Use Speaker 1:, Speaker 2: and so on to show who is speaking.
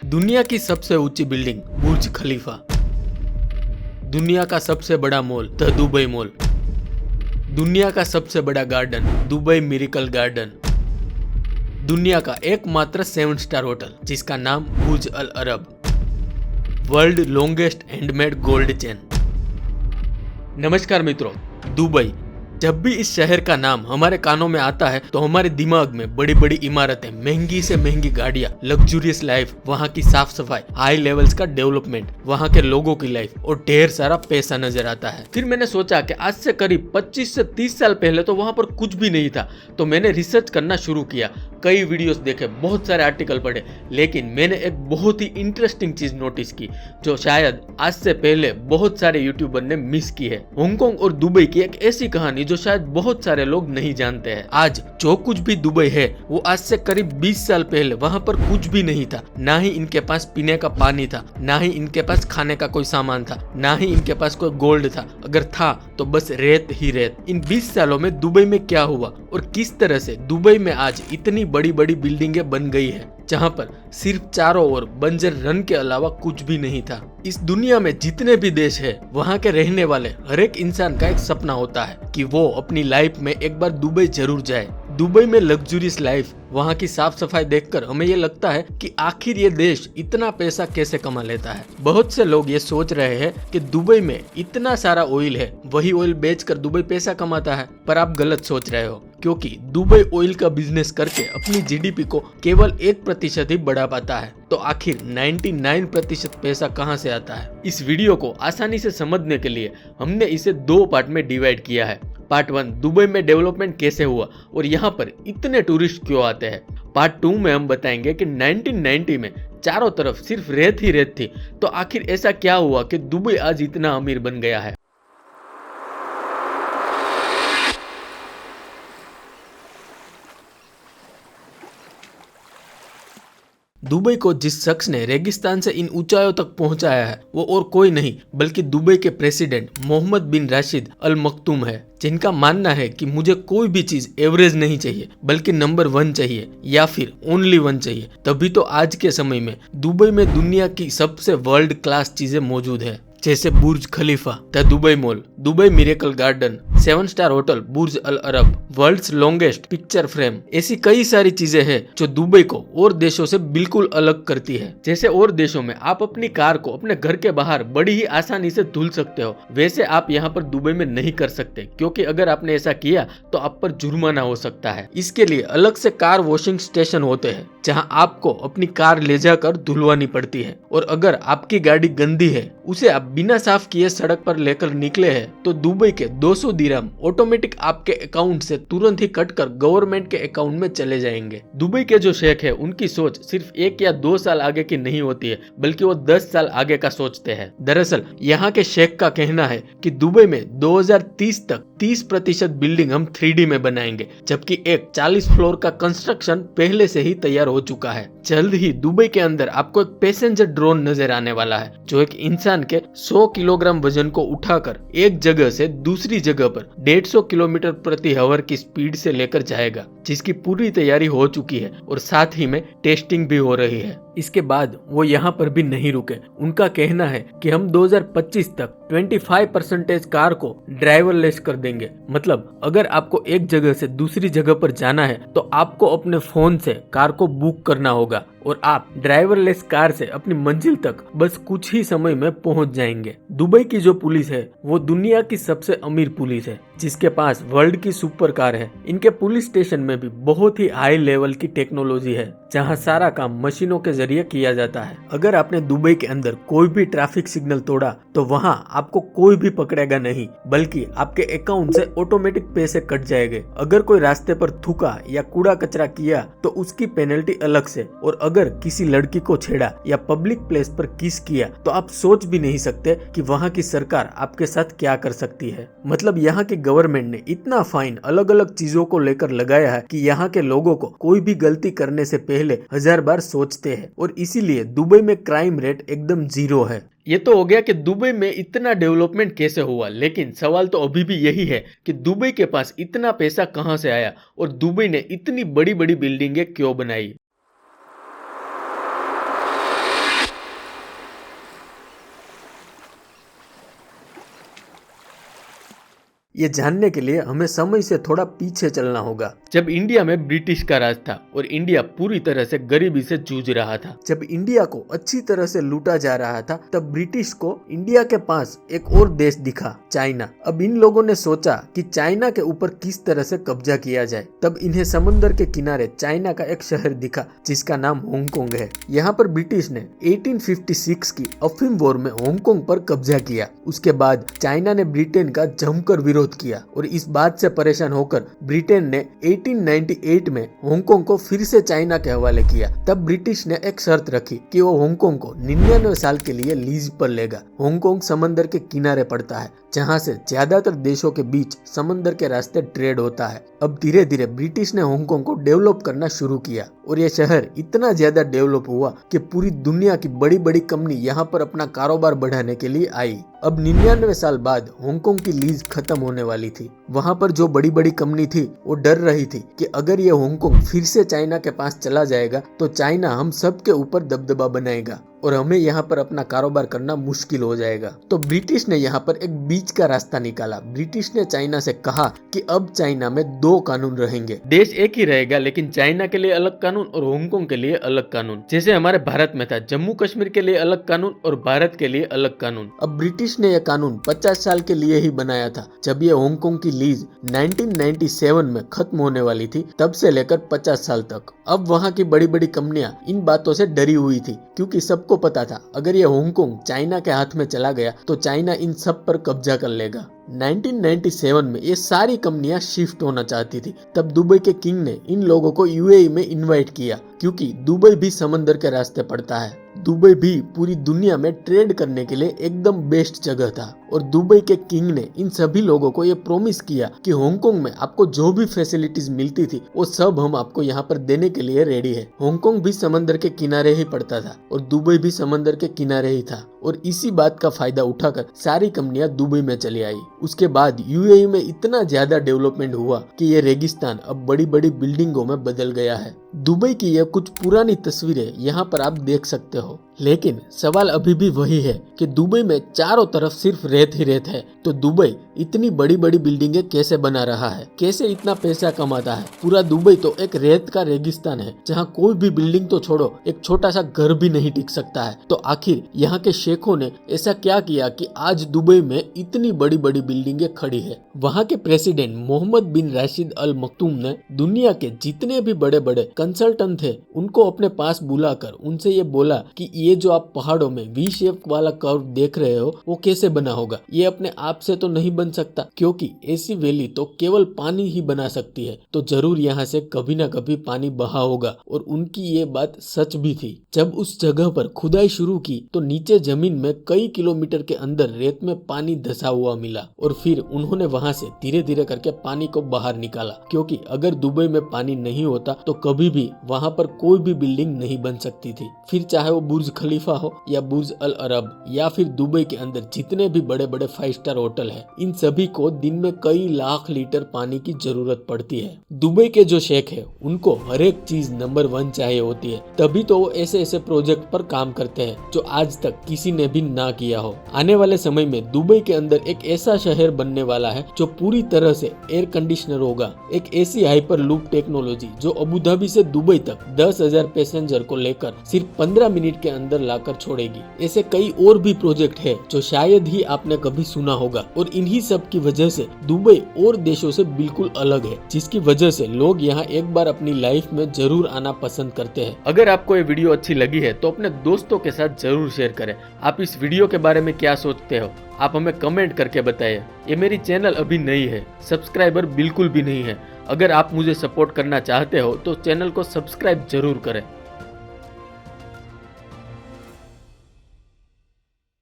Speaker 1: दुनिया की सबसे ऊंची बिल्डिंग बुर्ज खलीफा, दुनिया का सबसे बड़ा मॉल द दुबई मॉल, दुनिया का सबसे बड़ा गार्डन दुबई मिरेकल गार्डन, दुनिया का एकमात्र 7 स्टार होटल जिसका नाम Burj Al Arab, world longest handmade gold chain. नमस्कार मित्रों, दुबई। जब भी इस शहर का नाम हमारे कानों में आता है तो हमारे दिमाग में बड़ी बड़ी इमारतें, महंगी से महंगी गाड़ियां, लग्जूरियस लाइफ, वहाँ की साफ सफाई, हाई लेवल्स का डेवलपमेंट, वहाँ के लोगों की लाइफ और ढेर सारा पैसा नजर आता है। फिर मैंने सोचा कि आज से करीब 25 से 30 साल पहले तो वहाँ पर कुछ भी नहीं था, तो मैंने रिसर्च करना शुरू किया, कई वीडियोस देखे, बहुत सारे आर्टिकल पढ़े, लेकिन मैंने एक बहुत ही इंटरेस्टिंग चीज नोटिस की जो शायद आज से पहले बहुत सारे यूट्यूबर ने मिस की है। हांगकांग और दुबई की एक ऐसी कहानी जो शायद बहुत सारे लोग नहीं जानते हैं। आज जो कुछ भी दुबई है वो आज से करीब 20 साल पहले वहां पर कुछ भी नहीं था। ना ही इनके पास पीने का पानी था, ना ही इनके पास खाने का कोई सामान था, ना ही इनके पास कोई गोल्ड था। अगर था तो बस रेत ही रेत। इन 20 सालों में दुबई में क्या हुआ और किस तरह से दुबई में आज इतनी बड़ी बड़ी बिल्डिंगें बन गई है, जहां पर सिर्फ चारों ओर बंजर रन के अलावा कुछ भी नहीं था। इस दुनिया में जितने भी देश है, वहां के रहने वाले हर एक इंसान का एक सपना होता है कि वो अपनी लाइफ में एक बार दुबई जरूर जाए। दुबई में लग्जूरियस लाइफ, वहाँ की साफ सफाई देखकर हमें ये लगता है कि आखिर ये देश इतना पैसा कैसे कमा लेता है। बहुत से लोग ये सोच रहे हैं कि दुबई में इतना सारा ऑयल है, वही ऑयल बेचकर दुबई पैसा कमाता है, पर आप गलत सोच रहे हो, क्योंकि दुबई ऑयल का बिजनेस करके अपनी जीडीपी को केवल 1% ही बढ़ा पाता है। तो आखिर 99% पैसा कहां से आता है? इस वीडियो को आसानी से समझने के लिए हमने इसे 2 पार्ट में डिवाइड किया है। पार्ट 1, दुबई में डेवलपमेंट कैसे हुआ और यहाँ पर इतने टूरिस्ट क्यों आते हैं। पार्ट 2 में हम बताएंगे कि 1990 में चारों तरफ सिर्फ रेत ही रेत थी, तो आखिर ऐसा क्या हुआ कि दुबई आज इतना अमीर बन गया है। दुबई को जिस शख्स ने रेगिस्तान से इन ऊंचाइयों तक पहुंचाया है वो और कोई नहीं बल्कि दुबई के प्रेसिडेंट मोहम्मद बिन राशिद अल मखतूम है, जिनका मानना है कि मुझे कोई भी चीज एवरेज नहीं चाहिए बल्कि नंबर 1 चाहिए या फिर ओनली 1 चाहिए। तभी तो आज के समय में दुबई में दुनिया की सबसे वर्ल्ड क्लास चीजें मौजूद है, जैसे Burj Khalifa, the Dubai Mall, Dubai Miracle Garden, 7 star hotel Burj Al Arab, world's longest picture frame. ऐसी कई सारी चीजें हैं जो दुबई को और देशों से बिल्कुल अलग करती है। जैसे और देशों में आप अपनी कार को अपने घर के बाहर बड़ी ही आसानी से धुल सकते हो, वैसे आप यहाँ पर दुबई में नहीं कर सकते, क्योंकि अगर आपने ऐसा किया तो आप पर जुर्माना हो सकता है। इसके लिए अलग से कार वॉशिंग स्टेशन होते हैं जहाँ आपको अपनी कार ले जाकर धुलवानी पड़ती है, और अगर आपकी गाड़ी गंदी है, उसे आप बिना साफ किए सड़क पर लेकर निकले हैं तो दुबई के 200 दिरहम ऑटोमेटिक आपके अकाउंट से तुरंत ही कटकर गवर्नमेंट के अकाउंट में चले जाएंगे। दुबई के जो शेख है उनकी सोच सिर्फ 1 या 2 साल आगे की नहीं होती है, बल्कि वो 10 साल आगे का सोचते हैं। दरअसल यहाँ के शेख का कहना है कि दुबई में 2030 तक 30% बिल्डिंग हम 3D में बनाएंगे, जबकि एक 40 फ्लोर का कंस्ट्रक्शन पहले से ही तैयार हो चुका है। जल्द ही दुबई के अंदर आपको एक पैसेंजर ड्रोन नजर आने वाला है जो एक इंसान के 100 किलोग्राम वजन को उठाकर एक जगह से दूसरी जगह पर 150 किलोमीटर प्रति आवर की स्पीड से लेकर जाएगा, जिसकी पूरी तैयारी हो चुकी है और साथ ही में टेस्टिंग भी हो रही है। इसके बाद वो यहाँ पर भी नहीं रुके। उनका कहना है कि हम 2025 तक 25% कार को ड्राइवरलेस कर देंगे। मतलब अगर आपको एक जगह से दूसरी जगह पर जाना है तो आपको अपने फोन से कार को बुक करना होगा और आप ड्राइवरलेस कार से अपनी मंजिल तक बस कुछ ही समय में पहुंच जाएंगे। दुबई की जो पुलिस है वो दुनिया की सबसे अमीर पुलिस है, जिसके पास वर्ल्ड की सुपर कार है। इनके पुलिस स्टेशन में भी बहुत ही हाई लेवल की टेक्नोलॉजी है, जहां सारा काम मशीनों के जरिए किया जाता है। अगर आपने दुबई के अंदर कोई भी ट्रैफिक सिग्नल तोड़ा तो वहां आपको कोई भी पकड़ेगा नहीं, बल्कि आपके अकाउंट से ऑटोमेटिक पैसे कट जाएंगे। अगर कोई रास्ते पर थूका या कूड़ा कचरा किया तो उसकी पेनल्टी अलग से, और अगर किसी लड़की को छेड़ा या पब्लिक प्लेस पर किस किया तो आप सोच भी नहीं सकते कि वहाँ की सरकार आपके साथ क्या कर सकती है। मतलब यहाँ की गवर्नमेंट ने इतना फाइन अलग अलग चीजों को लेकर लगाया है कि यहाँ के लोगों को कोई भी गलती करने से पहले 1000 बार सोचते हैं, और इसीलिए दुबई में क्राइम रेट एकदम 0 है। ये तो हो गया कि दुबई में इतना डेवलपमेंट कैसे हुआ, लेकिन सवाल तो अभी भी यही है कि दुबई के पास इतना पैसा कहां से आया और दुबई ने इतनी बड़ी बड़ी बिल्डिंगें क्यों बनाई। ये जानने के लिए हमें समय से थोड़ा पीछे चलना होगा। जब इंडिया में ब्रिटिश का राज था और इंडिया पूरी तरह से गरीबी से जूझ रहा था, जब इंडिया को अच्छी तरह से लूटा जा रहा था, तब ब्रिटिश को इंडिया के पास एक और देश दिखा, चाइना। अब इन लोगों ने सोचा कि चाइना के ऊपर किस तरह से कब्जा किया जाए। तब इन्हें समुद्र के किनारे चाइना का एक शहर दिखा जिसका नाम हांगकांग है। यहाँ पर ब्रिटिश ने 1856 की अफीम वॉर में हांगकांग पर कब्जा किया। उसके बाद चाइना ने ब्रिटेन का जमकर विरोध किया और इस बात से परेशान होकर ब्रिटेन ने 1898 में हांगकांग को फिर से चाइना के हवाले किया। तब ब्रिटिश ने एक शर्त रखी कि वो हांगकांग को 99 साल के लिए लीज पर लेगा। हांगकांग समंदर के किनारे पड़ता है जहां से ज्यादातर देशों के बीच समंदर के रास्ते ट्रेड होता है। अब धीरे धीरे ब्रिटिश ने हांगकांग को डेवलप करना शुरू किया और ये शहर इतना ज्यादा डेवलप हुआ कि पूरी दुनिया की बड़ी बड़ी कंपनी यहाँ पर अपना कारोबार बढ़ाने के लिए आई। अब 99 साल बाद हांगकांग की लीज खत्म होने वाली थी। वहां पर जो बड़ी बड़ी कंपनी थी वो डर रही थी कि अगर ये हांगकांग फिर से चाइना के पास चला जाएगा तो चाइना हम सब के ऊपर दबदबा बनाएगा और हमें यहाँ पर अपना कारोबार करना मुश्किल हो जाएगा। तो ब्रिटिश ने यहाँ पर एक बीच का रास्ता निकाला। ब्रिटिश ने चाइना से कहा कि अब चाइना में 2 कानून रहेंगे, देश एक ही रहेगा लेकिन चाइना के लिए अलग कानून और हांगकांग के लिए अलग कानून। जैसे हमारे भारत में था, जम्मू कश्मीर के लिए अलग कानून और भारत के लिए अलग कानून। अब ब्रिटिश ने यह कानून 50 साल के लिए ही बनाया था। जब ये हांगकांग की लीज 1997 में खत्म होने वाली थी, तब से लेकर 50 साल तक। अब वहाँ की बड़ी बड़ी कंपनियां इन बातों से डरी हुई थी क्योंकि सबको पता था अगर ये हांगकांग चाइना के हाथ में चला गया तो चाइना इन सब पर कब्जा कर लेगा। 1997 में ये सारी कंपनियां शिफ्ट होना चाहती थी। तब दुबई के किंग ने इन लोगों को यूएई में इनवाइट किया क्योंकि दुबई भी समंदर के रास्ते पड़ता है। दुबई भी पूरी दुनिया में ट्रेड करने के लिए एकदम बेस्ट जगह था और दुबई के किंग ने इन सभी लोगों को ये प्रॉमिस किया कि हांगकांग में आपको जो भी फैसिलिटीज मिलती थी वो सब हम आपको यहाँ पर देने के लिए रेडी है। हांगकांग भी समंदर के किनारे ही पड़ता था और दुबई भी समंदर के किनारे ही था और इसी बात का फायदा उठाकर सारी कंपनियां दुबई में चली आई। उसके बाद यूएई में इतना ज्यादा डेवलपमेंट हुआ कि ये रेगिस्तान अब बड़ी बड़ी बिल्डिंगों में बदल गया है। दुबई की यह कुछ पुरानी तस्वीरें यहाँ पर आप देख सकते हो, लेकिन सवाल अभी भी वही है कि दुबई में चारों तरफ सिर्फ रेत ही रेत है, तो दुबई इतनी बड़ी बड़ी बिल्डिंगें कैसे बना रहा है, कैसे इतना पैसा कमाता है। पूरा दुबई तो एक रेत का रेगिस्तान है जहाँ कोई भी बिल्डिंग तो छोड़ो, एक छोटा सा घर भी नहीं टिक सकता है। तो आखिर यहाँ के शेखों ने ऐसा क्या किया कि आज दुबई में इतनी बड़ी बड़ी बिल्डिंगें खड़ी है। वहाँ के प्रेसिडेंट मोहम्मद बिन राशिद अल मक्तूम ने दुनिया के जितने भी बड़े बड़े कंसल्टेंट थे उनको अपने पास बुलाकर उनसे ये बोला कि ये जो आप पहाड़ों में वी शेप वाला कर्व देख रहे हो वो कैसे बना होगा। ये अपने आप से तो नहीं बन सकता क्योंकि ऐसी वैली तो केवल पानी ही बना सकती है, तो जरूर यहाँ से कभी ना कभी पानी बहा होगा। और उनकी ये बात सच भी थी। जब उस जगह पर खुदाई शुरू की तो नीचे जमीन में कई किलोमीटर के अंदर रेत में पानी धसा हुआ मिला और फिर उन्होंने वहां से धीरे धीरे करके पानी को बाहर निकाला, क्योंकि अगर दुबई में पानी नहीं होता तो कभी भी वहां पर कोई भी बिल्डिंग नहीं बन सकती थी। फिर चाहे वो बुर्ज खलीफा हो या बुर्ज अल अरब या फिर दुबई के अंदर जितने भी बड़े बड़े 5 स्टार होटल है, इन सभी को दिन में कई लाख लीटर पानी की जरूरत पड़ती है। दुबई के जो शेख है उनको हर एक चीज नंबर 1 चाहिए होती है, तभी तो वो ऐसे ऐसे प्रोजेक्ट पर काम करते हैं जो आज तक किसी ने भी ना किया हो। आने वाले समय में दुबई के अंदर एक ऐसा शहर बनने वाला है जो पूरी तरह से एयर कंडीशनर होगा। एक ऐसी हाइपर लूप टेक्नोलॉजी जो अबू धाबी से दुबई तक 10,000 पैसेंजर को लेकर सिर्फ 15 मिनट के अंदर लाकर छोड़ेगी। ऐसे कई और भी प्रोजेक्ट है जो शायद ही आपने कभी सुना होगा और इन्हीं सब की वजह से दुबई और देशों से बिल्कुल अलग है, जिसकी वजह से लोग यहाँ एक बार अपनी लाइफ में जरूर आना पसंद करते हैं। अगर आपको ये वीडियो अच्छी लगी है तो अपने दोस्तों के साथ जरूर शेयर करें। आप इस वीडियो के बारे में क्या सोचते हो आप हमें कमेंट करके बताइए। ये मेरी चैनल अभी नई है, सब्सक्राइबर बिल्कुल भी नहीं है। अगर आप मुझे सपोर्ट करना चाहते हो तो चैनल को सब्सक्राइब जरूर करें।